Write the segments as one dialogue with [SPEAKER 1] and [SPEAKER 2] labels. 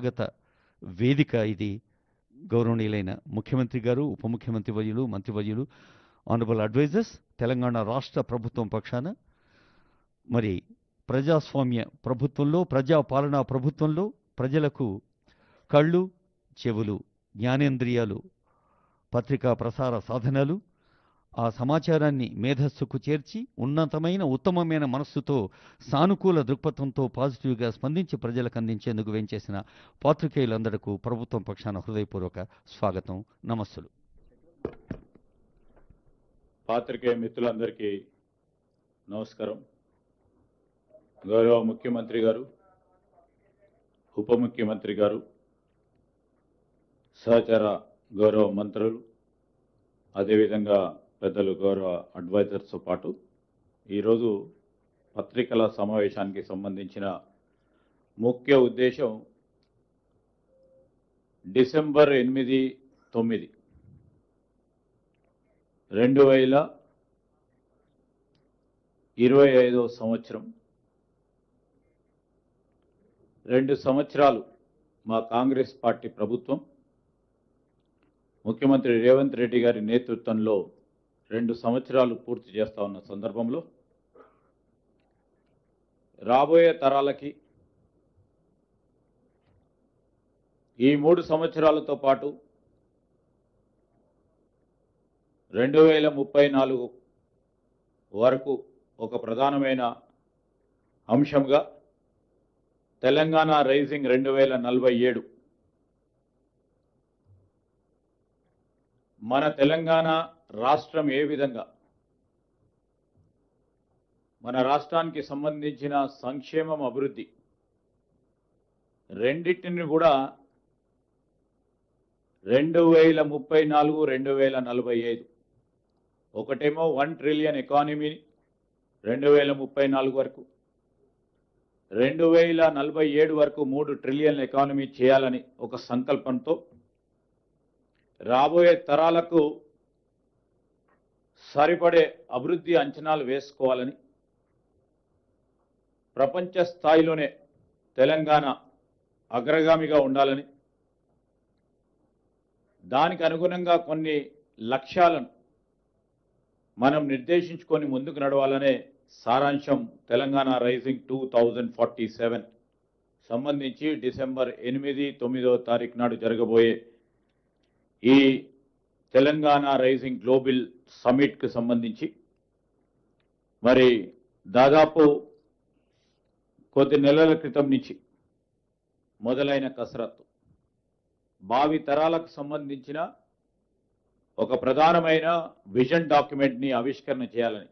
[SPEAKER 1] సంస్థాగత వేదిక ఇది. గౌరవనీయులైన ముఖ్యమంత్రి గారు, ఉప ముఖ్యమంత్రి వర్యులు, మంత్రివర్యులు, ఆనరబుల్ అడ్వైజర్స్, తెలంగాణ రాష్ట్ర ప్రభుత్వం పక్షాన మరి ప్రజాస్వామ్య ప్రభుత్వంలో, ప్రజాపాలనా ప్రభుత్వంలో ప్రజలకు కళ్ళు, చెవులు, జ్ఞానేంద్రియాలు, పత్రికా ప్రసార సాధనాలు, ఆ సమాచారాన్ని మేధస్సుకు చేర్చి ఉన్నతమైన ఉత్తమమైన మనస్సుతో సానుకూల దృక్పథంతో పాజిటివ్గా స్పందించి ప్రజలకు అందించేందుకు వేంచేసిన పాత్రికేయులందరకు ప్రభుత్వం పక్షాన హృదయపూర్వక స్వాగతం, నమస్సులు.
[SPEAKER 2] పాత్రికేయ మిత్రులందరికీ నమస్కారం. గౌరవ ముఖ్యమంత్రి గారు, ఉప ముఖ్యమంత్రి గారు, సహచర గౌరవ మంత్రులు, అదేవిధంగా పెద్దలు గౌరవ అడ్వైజర్స్తో పాటు ఈరోజు పత్రికల సమావేశానికి సంబంధించిన ముఖ్య ఉద్దేశం డిసెంబర్ 8, 9, 2025 సంవత్సరం 2 సంవత్సరాలు మా కాంగ్రెస్ పార్టీ ప్రభుత్వం ముఖ్యమంత్రి రేవంత్ రెడ్డి గారి నేతృత్వంలో 2 సంవత్సరాలు పూర్తి చేస్తా ఉన్న సందర్భంలో రాబోయే తరాలకి ఈ 3 సంవత్సరాలతో పాటు 2034 వరకు ఒక ప్రధానమైన అంశంగా తెలంగాణ రైజింగ్ 2047 మన తెలంగాణ రాష్ట్రం ఏ విధంగా మన రాష్ట్రానికి సంబంధించిన సంక్షేమం, అభివృద్ధి రెండింటిని కూడా 2034, 2045 ఒకటేమో 1 ట్రిలియన్ ఎకానమీని 2034 వరకు, 2047 వరకు 3 ట్రిలియన్ ఎకానమీ చేయాలని ఒక సంకల్పంతో రాబోయే తరాలకు సరిపడే అభివృద్ధి అంచనాలు వేసుకోవాలని, ప్రపంచ స్థాయిలోనే తెలంగాణ అగ్రగామిగా ఉండాలని, దానికి అనుగుణంగా కొన్ని లక్ష్యాలను మనం నిర్దేశించుకొని ముందుకు నడవాలనే సారాంశం తెలంగాణ రైజింగ్ 2047 సంబంధించి డిసెంబర్ 8, 9 నాడు జరగబోయే ఈ తెలంగాణ రైజింగ్ గ్లోబల్ సమిట్కి సంబంధించి మరి దాదాపు కొద్ది నెలల క్రితం నుంచి మొదలైన కసరత్తు భావి తరాలకు సంబంధించిన ఒక ప్రధానమైన విజన్ డాక్యుమెంట్ని ఆవిష్కరణ చేయాలని,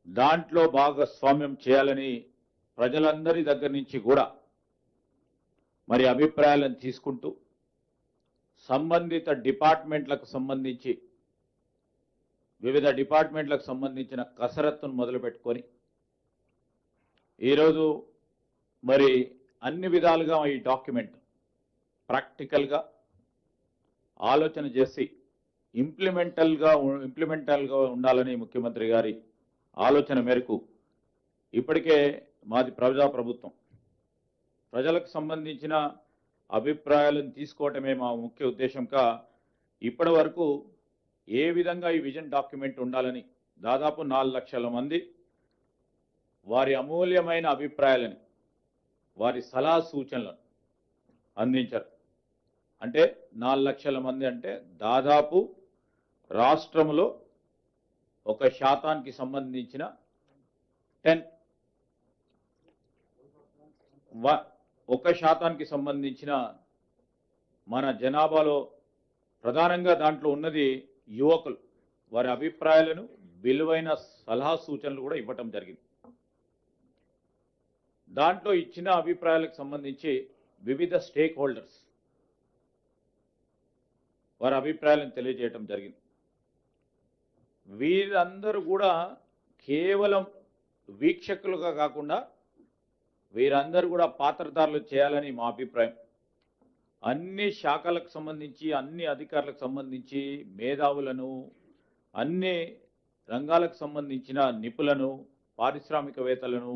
[SPEAKER 2] దాంట్లో భాగస్వామ్యం చేయాలని ప్రజలందరి దగ్గర నుంచి కూడా మరి అభిప్రాయాలను తీసుకుంటూ సంబంధిత డిపార్ట్మెంట్లకు సంబంధించి వివిధ డిపార్ట్మెంట్లకు సంబంధించిన కసరత్తును మొదలుపెట్టుకొని ఈరోజు మరి అన్ని విధాలుగా ఈ డాక్యుమెంట్ ప్రాక్టికల్గా ఆలోచన చేసి ఇంప్లిమెంటల్గా ఉండాలని ముఖ్యమంత్రి గారి ఆలోచన మేరకు ఇప్పటికే మాది ప్రజాప్రభుత్వం, ప్రజలకు సంబంధించిన అభిప్రాయాలను తీసుకోవటమే మా ముఖ్య ఉద్దేశంగా ఇప్పటి వరకు ఏ విధంగా ఈ విజన్ డాక్యుమెంట్ ఉండాలని దాదాపు 4 లక్షల మంది వారి అమూల్యమైన అభిప్రాయాలని, వారి సలహా సూచనలను అందించారు. అంటే 4 లక్షల మంది అంటే దాదాపు రాష్ట్రంలో 1% సంబంధించిన 1% సంబంధించిన మన జనాభాలో ప్రధానంగా దాంట్లో ఉన్నది యువకులు. వారి అభిప్రాయాలను, విలువైన సలహా సూచనలు కూడా ఇవ్వటం జరిగింది. దాంట్లో ఇచ్చిన అభిప్రాయాలకు సంబంధించి వివిధ స్టేక్ హోల్డర్స్ వారి అభిప్రాయాలను తెలియజేయటం జరిగింది. వీరందరూ కూడా కేవలం వీక్షకులుగా కాకుండా వీరందరూ కూడా పాత్రధారులు చేయాలని మా అభిప్రాయం. అన్ని శాఖలకు సంబంధించి, అన్ని అధికారులకు సంబంధించి మేధావులను, అన్ని రంగాలకు సంబంధించిన నిపుణులను, పారిశ్రామికవేత్తలను,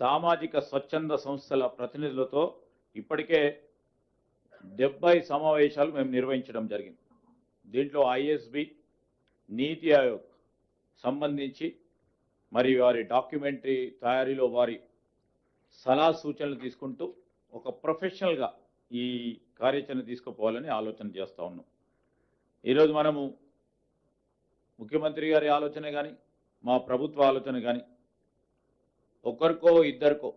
[SPEAKER 2] సామాజిక స్వచ్ఛంద సంస్థల ప్రతినిధులతో ఇప్పటికే 70 సమావేశాలు మేము నిర్వహించడం జరిగింది. దీంట్లో ఐఎస్బి, నీతి ఆయోగ్ సంబంధించి మరి వారి డాక్యుమెంటరీ తయారీలో వారి సలహా సూచనలు తీసుకుంటూ ఒక ప్రొఫెషనల్గా ఈ కార్యాచరణ తీసుకుపోవాలని ఆలోచన చేస్తూ ఉన్నాం. ఈరోజు మనము ముఖ్యమంత్రి గారి ఆలోచన కానీ మా ప్రభుత్వ ఆలోచన కానీ ఒకరికో ఇద్దరికో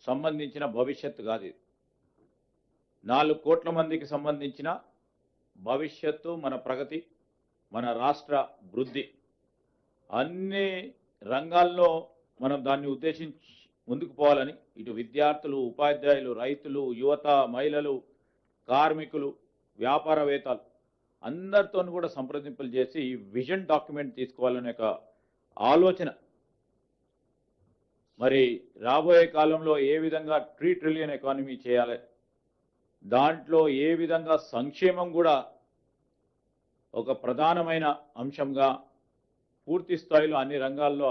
[SPEAKER 2] సంబంధించిన భవిష్యత్తు కాదు ఇది. 4 కోట్ల మందికి సంబంధించిన భవిష్యత్తు, మన ప్రగతి, మన రాష్ట్ర వృద్ధి అన్ని రంగాల్లో మనం దాన్ని ఉద్దేశించి ముందుకు పోవాలని ఇటు విద్యార్థులు, ఉపాధ్యాయులు, రైతులు, యువత, మహిళలు, కార్మికులు, వ్యాపారవేత్తలు అందరితో కూడా సంప్రదింపులు చేసి ఈ విజన్ డాక్యుమెంట్ తీసుకోవాలనే ఒక ఆలోచన, మరి రాబోయే కాలంలో ఏ విధంగా 3 ట్రిలియన్ ఎకానమీ చేయాలి, దాంట్లో ఏ విధంగా సంక్షేమం కూడా ఒక ప్రధానమైన అంశంగా పూర్తి స్థాయిలో అన్ని రంగాల్లో